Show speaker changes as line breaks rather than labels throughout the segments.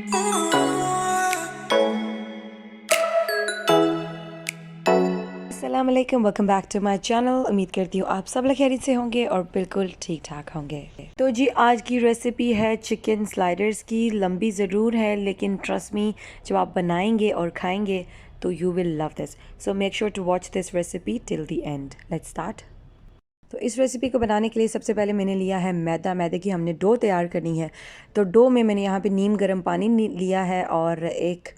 अस्सलाम वालेकुम, welcome back to my channel. उम्मीद करती हूँ आप सब लोग खैरियत से होंगे और बिल्कुल ठीक ठाक होंगे। तो जी आज की रेसिपी है चिकन स्लाइडर्स की। लंबी ज़रूर है लेकिन ट्रस्ट मी, जब आप बनाएंगे और खाएंगे तो you will love this. So make sure to watch this recipe till the end. Let's start. तो इस रेसिपी को बनाने के लिए सबसे पहले मैंने लिया है मैदा। मैदे की हमने डो तैयार करनी है। तो डो में मैंने यहाँ पे नीम गर्म पानी लिया है और एक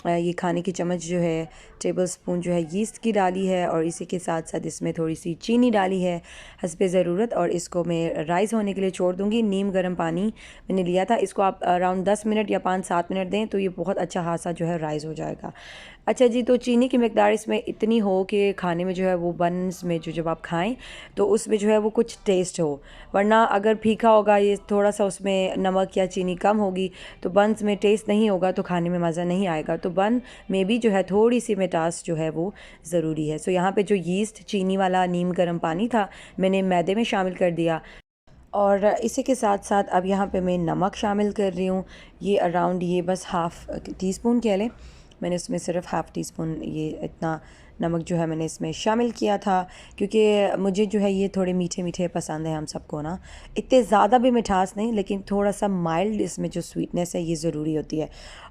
ये खाने की चम्मच जो है, टेबल स्पून जो है यीस्ट की डाली है, और इसी के साथ साथ इसमें थोड़ी सी चीनी डाली है हस्बे ज़रूरत। और इसको मैं राइस होने के लिए छोड़ दूँगी। नीम गर्म पानी मैंने लिया था, इसको आप अराउंड 10 मिनट या 5-7 मिनट दें तो ये बहुत अच्छा खासा जो है राइस हो जाएगा। अच्छा जी, तो चीनी की मिकदार इसमें इतनी हो कि खाने में जो है वो बन्स में जो जब आप खाएं तो उसमें जो है वो कुछ टेस्ट हो, वरना अगर फीका होगा ये थोड़ा सा उसमें नमक या चीनी कम होगी तो बन्स में टेस्ट नहीं होगा, तो खाने में मज़ा नहीं आएगा। तो बन में भी जो है थोड़ी सी मिठास जो है वो ज़रूरी है। सो यहाँ पे जो यीस्ट चीनी वाला नीम गर्म पानी था मैंने मैदे में शामिल कर दिया, और इसी के साथ साथ अब यहाँ पे मैं नमक शामिल कर रही हूँ। ये अराउंड ये बस हाफ़ टी स्पून कह लें, मैंने इसमें सिर्फ हाफ़ टी स्पून ये इतना नमक जो है मैंने इसमें शामिल किया था, क्योंकि मुझे जो है ये थोड़े मीठे मीठे पसंद है हम सबको ना। इतने ज़्यादा भी मिठास नहीं, लेकिन थोड़ा सा माइल्ड इसमें जो स्वीटनेस है ये ज़रूरी होती है।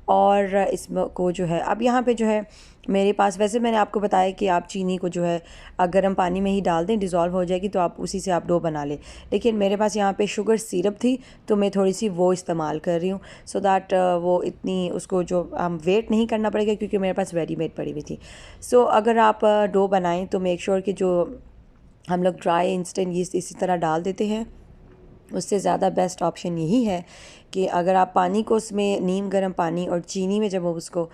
और इसको जो है अब यहाँ पे जो है मेरे पास, वैसे मैंने आपको बताया कि आप चीनी को जो है गर्म पानी में ही डाल दें, डिज़ोल्व हो जाएगी तो आप उसी से आप डो बना लें। लेकिन मेरे पास यहाँ पे शुगर सिरप थी तो मैं थोड़ी सी वो इस्तेमाल कर रही हूँ, सो दैट वो इतनी उसको जो हम वेट नहीं करना पड़ेगा, क्योंकि मेरे पास रेडीमेड पड़ी हुई थी। सो अगर आप डो बनाएं तो मेक श्योर कि जो हम लोग ड्राई इंस्टेंट यीस्ट इसी तरह डाल देते हैं, उससे ज़्यादा बेस्ट ऑप्शन यही है कि अगर आप पानी को उसमें नीम गर्म पानी और चीनी में जब उसको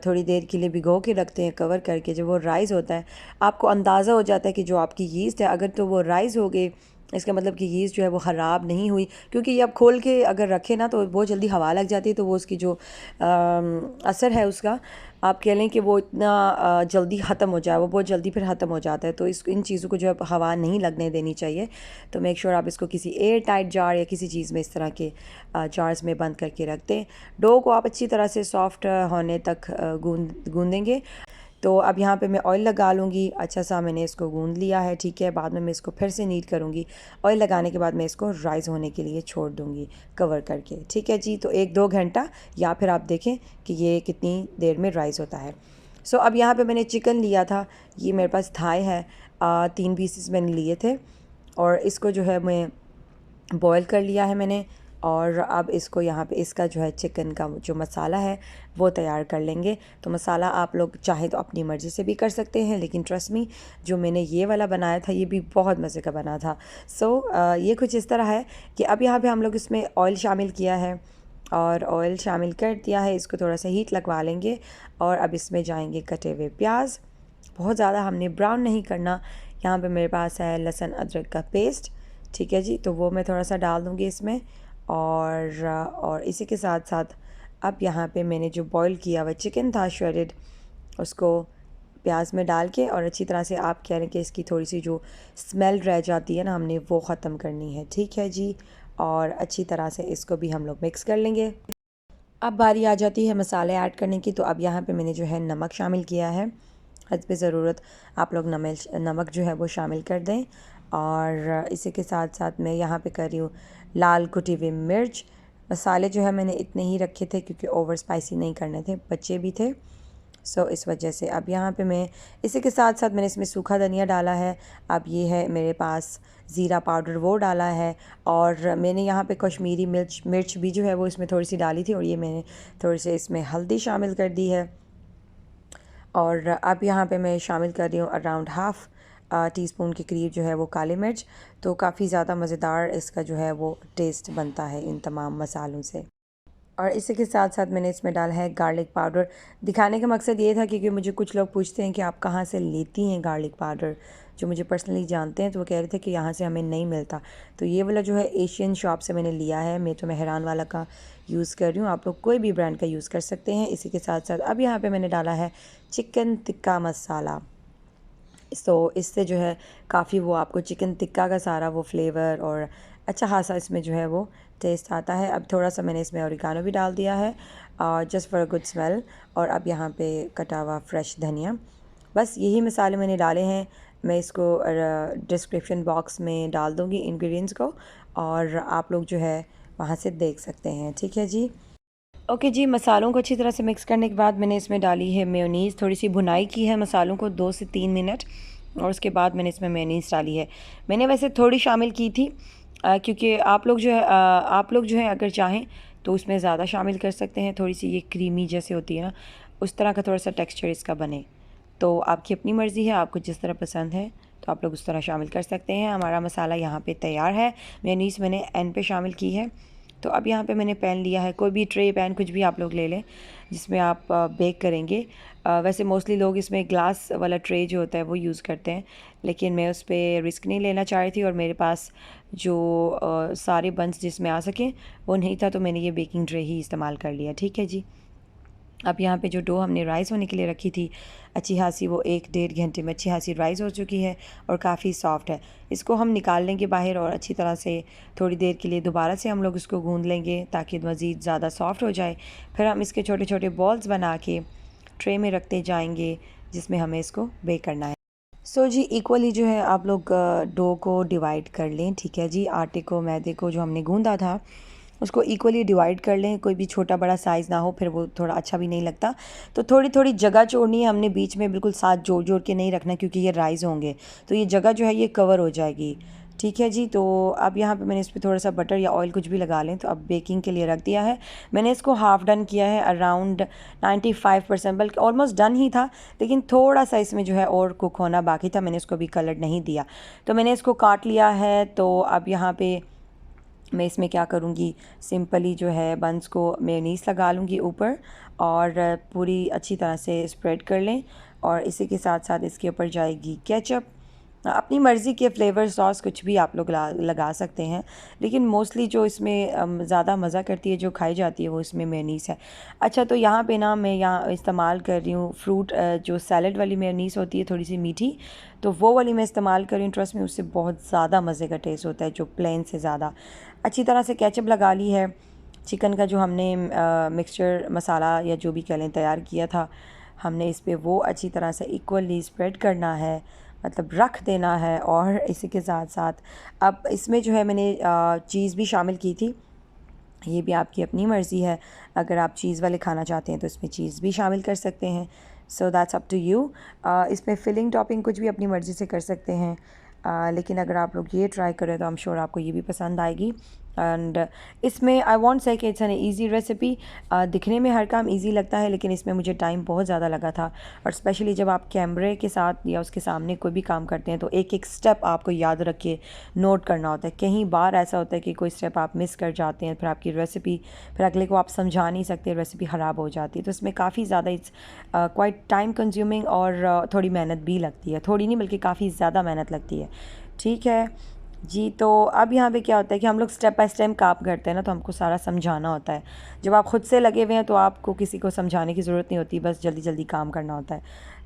थोड़ी देर के लिए भिगो के रखते हैं कवर करके, जब वो राइज़ होता है आपको अंदाज़ा हो जाता है कि जो आपकी यीस्ट है अगर तो वो राइज़ हो गई, इसका मतलब कि यीस्ट जो है वो ख़राब नहीं हुई। क्योंकि ये आप खोल के अगर रखें ना तो बहुत जल्दी हवा लग जाती है, तो वो उसकी जो असर है उसका, आप कह लें कि वो इतना जल्दी ख़त्म हो जाए, वो बहुत जल्दी फिर ख़त्म हो जाता है। तो इन चीज़ों को जो है हवा नहीं लगने देनी चाहिए। तो मेक श्योर आप इसको किसी एयर टाइट जार या किसी चीज़ में इस तरह के जार्स में बंद करके रख दें। डो को आप अच्छी तरह से सॉफ्ट होने तक गूंदेंगे। तो अब यहाँ पे मैं ऑयल लगा लूँगी। अच्छा सा मैंने इसको गूंद लिया है, ठीक है। बाद में मैं इसको फिर से नीट करूँगी। ऑयल लगाने के बाद मैं इसको राइज़ होने के लिए छोड़ दूँगी कवर करके, ठीक है जी। तो 1-2 घंटा, या फिर आप देखें कि ये कितनी देर में राइज़ होता है। सो अब यहाँ पे मैंने चिकन लिया था, ये मेरे पास थाई है, 3 पीसेस मैंने लिए थे, और इसको जो है मैं बॉईल कर लिया है मैंने। और अब इसको यहाँ पे इसका जो है चिकन का जो मसाला है वो तैयार कर लेंगे। तो मसाला आप लोग चाहे तो अपनी मर्ज़ी से भी कर सकते हैं, लेकिन ट्रस्ट मी जो मैंने ये वाला बनाया था ये भी बहुत मज़े का बना था। ये कुछ इस तरह है कि अब यहाँ पे हम लोग इसमें ऑयल शामिल किया है, और ऑयल शामिल कर दिया है, इसको थोड़ा सा हीट लगवा लेंगे। और अब इसमें जाएंगे कटे हुए प्याज, बहुत ज़्यादा हमने ब्राउन नहीं करना। यहाँ पे मेरे पास है लहसुन अदरक का पेस्ट, ठीक है जी, तो वो मैं थोड़ा सा डाल दूँगी इसमें। और इसी के साथ साथ अब यहाँ पे मैंने जो बॉईल किया हुआ चिकन था श्रेडेड, उसको प्याज में डाल के, और अच्छी तरह से आप कह रहे हैं कि इसकी थोड़ी सी जो स्मेल रह जाती है ना, हमने वो ख़त्म करनी है, ठीक है जी। और अच्छी तरह से इसको भी हम लोग मिक्स कर लेंगे। अब बारी आ जाती है मसाले ऐड करने की। तो अब यहाँ पे मैंने जो है नमक शामिल किया है, हस्बे ज़रूरत आप लोग नमक जो है वो शामिल कर दें। और इसी के साथ साथ मैं यहाँ पे कर रही हूँ लाल कुटी हुई मिर्च। मसाले जो है मैंने इतने ही रखे थे क्योंकि ओवर स्पाइसी नहीं करने थे, बच्चे भी थे, सो इस वजह से। अब यहाँ पे मैं इसी के साथ साथ मैंने इसमें सूखा धनिया डाला है। अब ये है मेरे पास ज़ीरा पाउडर, वो डाला है। और मैंने यहाँ पे कश्मीरी मिर्च भी जो है वो इसमें थोड़ी सी डाली थी, और ये मैंने थोड़ी सी इसमें हल्दी शामिल कर दी है। और अब यहाँ पे मैं शामिल कर रही हूँ अराउंड हाफ़ टी स्पून के करीब जो है वो काली मिर्च। तो काफ़ी ज़्यादा मज़ेदार इसका जो है वो टेस्ट बनता है इन तमाम मसालों से। और इसी के साथ साथ मैंने इसमें डाला है गार्लिक पाउडर। दिखाने का मकसद ये था क्योंकि मुझे कुछ लोग पूछते हैं कि आप कहाँ से लेती हैं गार्लिक पाउडर, जो मुझे पर्सनली जानते हैं, तो वो कह रहे थे कि यहाँ से हमें नहीं मिलता। तो ये वाला जो है एशियन शॉप से मैंने लिया है, मैं तो मेहरान वाला का यूज़ कर रही हूँ, आप लोग कोई भी ब्रांड का यूज़ कर सकते हैं। इसी के साथ साथ अब यहाँ पर मैंने डाला है चिकन टिक्का मसाला। तो इससे जो है काफ़ी वो आपको चिकन टिक्का का सारा वो फ्लेवर और अच्छा खासा इसमें जो है वो टेस्ट आता है। अब थोड़ा सा मैंने इसमें ओरिगानो भी डाल दिया है just for a good smell, और अब यहाँ पे कटा हुआ फ्रेश धनिया। बस यही मसाले मैंने डाले हैं। मैं इसको डिस्क्रिप्शन बॉक्स में डाल दूँगी इंग्रेडिएंट्स को, और आप लोग जो है वहाँ से देख सकते हैं। ठीक है जी। ओके जी, मसालों को अच्छी तरह से मिक्स करने के बाद मैंने इसमें डाली है मेयोनीज़। थोड़ी सी भुनाई की है मसालों को 2 से 3 मिनट, और उसके बाद मैंने इसमें मेयोनीज़ डाली है। मैंने वैसे थोड़ी शामिल की थी क्योंकि आप लोग जो है अगर चाहें तो उसमें ज़्यादा शामिल कर सकते हैं। थोड़ी सी ये क्रीमी जैसे होती है ना, उस तरह का थोड़ा सा टेक्सचर इसका बने। तो आपकी अपनी मर्ज़ी है, आपको जिस तरह पसंद है तो आप लोग उस तरह शामिल कर सकते हैं। हमारा मसाला यहाँ पे तैयार है। मेयोनीज़ मैंने एंड पे शामिल की है। तो अब यहाँ पे मैंने पैन लिया है, कोई भी ट्रे पैन कुछ भी आप लोग ले लें जिसमें आप बेक करेंगे। वैसे मोस्टली लोग इसमें ग्लास वाला ट्रे जो होता है वो यूज़ करते हैं, लेकिन मैं उस पर रिस्क नहीं लेना चाह रही थी, और मेरे पास जो सारे बंस जिसमें आ सकें वो नहीं था, तो मैंने ये बेकिंग ट्रे ही इस्तेमाल कर लिया। ठीक है जी। अब यहाँ पे जो डो हमने राइस होने के लिए रखी थी अच्छी खासी, वो 1-1.5 घंटे में अच्छी खासी राइस हो चुकी है और काफ़ी सॉफ्ट है। इसको हम निकाल लेंगे बाहर, और अच्छी तरह से थोड़ी देर के लिए दोबारा से हम लोग इसको गूंद लेंगे ताकि मज़ीद ज़्यादा सॉफ्ट हो जाए। फिर हम इसके छोटे छोटे बॉल्स बना के ट्रे में रखते जाएंगे जिसमें हमें इसको बेक करना है। सो जी, इक्वली जो है आप लोग डो को डिवाइड कर लें। ठीक है जी। आटे को, मैदे को जो हमने गूंदा था उसको इक्वली डिवाइड कर लें। कोई भी छोटा बड़ा साइज़ ना हो, फिर वो थोड़ा अच्छा भी नहीं लगता। तो थोड़ी थोड़ी जगह छोड़नी है हमने, बीच में बिल्कुल साथ जोड़ जोड़ के नहीं रखना, क्योंकि ये राइस होंगे तो ये जगह जो है ये कवर हो जाएगी। ठीक है जी। तो अब यहाँ पे मैंने इस पर थोड़ा सा बटर या ऑयल कुछ भी लगा लें। तो अब बेकिंग के लिए रख दिया है। मैंने इसको हाफ़ डन किया है, अराउंड 95%, बल्कि ऑलमोस्ट डन ही था, लेकिन थोड़ा सा इसमें जो है और कुक होना बाकी था। मैंने इसको अभी कलर नहीं दिया, तो मैंने इसको काट लिया है। तो अब यहाँ पे मैं इसमें क्या करूँगी, सिंपली जो है बंस को मेयोनीज़ लगा लूँगी ऊपर, और पूरी अच्छी तरह से स्प्रेड कर लें। और इसी के साथ साथ इसके ऊपर जाएगी केचप। अपनी मर्ज़ी के फ्लेवर सॉस कुछ भी आप लोग लगा सकते हैं, लेकिन मोस्टली जो इसमें ज़्यादा मज़ा करती है, जो खाई जाती है, वो इसमें मेयोनीज़ है। अच्छा, तो यहाँ पे ना मैं यहाँ इस्तेमाल कर रही हूँ फ्रूट, जो सैलड वाली मेयोनीज़ होती है थोड़ी सी मीठी, तो वो वाली मैं इस्तेमाल कर रही हूँ। ट्रस्ट में उससे बहुत ज़्यादा मज़े का टेस्ट होता है, जो प्लेन से ज़्यादा। अच्छी तरह से केचप लगा ली है। चिकन का जो हमने मिक्सचर मसाला या जो भी कह लें तैयार किया था, हमने इस पर वो अच्छी तरह से इक्वली स्प्रेड करना है, मतलब रख देना है। और इसी के साथ साथ अब इसमें जो है मैंने चीज़ भी शामिल की थी। ये भी आपकी अपनी मर्ज़ी है, अगर आप चीज़ वाले खाना चाहते हैं तो इसमें चीज़ भी शामिल कर सकते हैं। So that's up to you. इसमें फिलिंग टॉपिंग कुछ भी अपनी मर्ज़ी से कर सकते हैं, लेकिन अगर आप लोग ये ट्राई करें तो आई एम श्योर आपको ये भी पसंद आएगी। एंड इसमें आई वॉन्ट से कि इट्स एन ईज़ी रेसिपी। दिखने में हर काम ईज़ी लगता है, लेकिन इसमें मुझे टाइम बहुत ज़्यादा लगा था। और स्पेशली जब आप कैमरे के साथ या उसके सामने कोई भी काम करते हैं तो एक एक स्टेप आपको याद रख के नोट करना होता है। कहीं बार ऐसा होता है कि कोई स्टेप आप मिस कर जाते हैं, फिर आपकी रेसिपी, फिर अगले को आप समझा नहीं सकते, रेसिपी ख़राब हो जाती है। तो इसमें काफ़ी ज़्यादा इट्स क्वाइट टाइम कंज्यूमिंग, और थोड़ी मेहनत भी लगती है। थोड़ी नहीं बल्कि काफ़ी ज़्यादा मेहनत लगती है। ठीक है जी। तो अब यहाँ पे क्या होता है कि हम लोग स्टेप बाय स्टेप काम करते हैं ना, तो हमको सारा समझाना होता है। जब आप खुद से लगे हुए हैं तो आपको किसी को समझाने की ज़रूरत नहीं होती, बस जल्दी जल्दी काम करना होता है।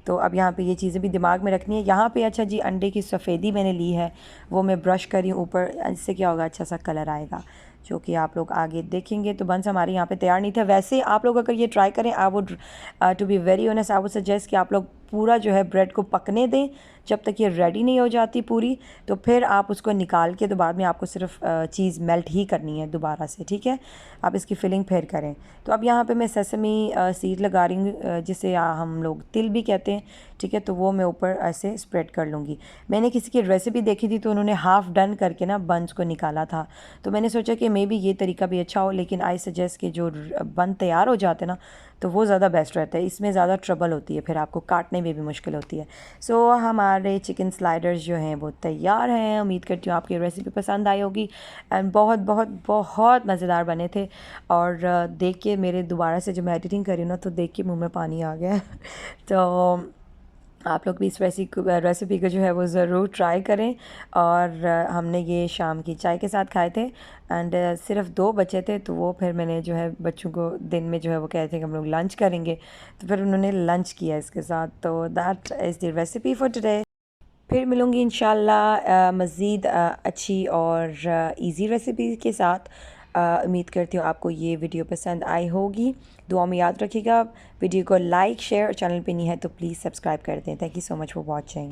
तो अब यहाँ पे ये चीज़ें भी दिमाग में रखनी है। यहाँ पे अच्छा जी, अंडे की सफ़ेदी मैंने ली है, वो मैं ब्रश करी हूँ ऊपर। इससे क्या होगा, अच्छा सा कलर आएगा, जो कि आप लोग आगे देखेंगे। तो बंस हमारे यहाँ पे तैयार नहीं था। वैसे आप लोग अगर ये ट्राई करें, I would to be very honest, I would suggest कि आप लोग पूरा जो है ब्रेड को पकने दें जब तक ये रेडी नहीं हो जाती पूरी, तो फिर आप उसको निकाल के, तो बाद में आपको सिर्फ चीज़ मेल्ट ही करनी है दोबारा से। ठीक है, आप इसकी फिलिंग फिर करें। तो अब यहाँ पे मैं सेसमी सीड लगा रही हूँ, जिसे हम लोग तिल भी कहते हैं। ठीक है, तो वो मैं ऊपर ऐसे स्प्रेड कर लूँगी। मैंने किसी की रेसिपी देखी थी तो उन्होंने हाफ़ डन करके ना बंस को निकाला था, तो मैंने सोचा कि मे बी ये तरीका भी अच्छा हो, लेकिन आई सजेस्ट कि जो बन तैयार हो जाते ना, तो वो ज़्यादा बेस्ट रहता है। इसमें ज़्यादा ट्रबल होती है, फिर आपको काटने में भी मुश्किल होती है। सो हमारे चिकन स्लाइडर्स जो हैं वो तैयार हैं। उम्मीद करती हूँ आपकी रेसिपी पसंद आई होगी, एंड बहुत बहुत बहुत मज़ेदार बने थे। और देख के मेरे दोबारा से जब मैं एडिटिंग करी ना, तो देख के मुँह में पानी आ गया। तो आप लोग भी इस रेसिपी को जो है वो ज़रूर ट्राई करें। और हमने ये शाम की चाय के साथ खाए थे, एंड सिर्फ 2 बचे थे, तो वो फिर मैंने जो है बच्चों को दिन में जो है वो कह रहे थे कि हम लोग लंच करेंगे, तो फिर उन्होंने लंच किया इसके साथ। तो that is the recipe for today. फिर मिलूँगी इंशाल्लाह मज़ीद अच्छी और इजी रेसिपी के साथ। उम्मीद करती हूँ आपको ये वीडियो पसंद आई होगी। दुआ में याद रखिएगा। वीडियो को लाइक शेयर और चैनल पे नहीं है तो प्लीज़ सब्सक्राइब कर दें। Thank you so much for watching.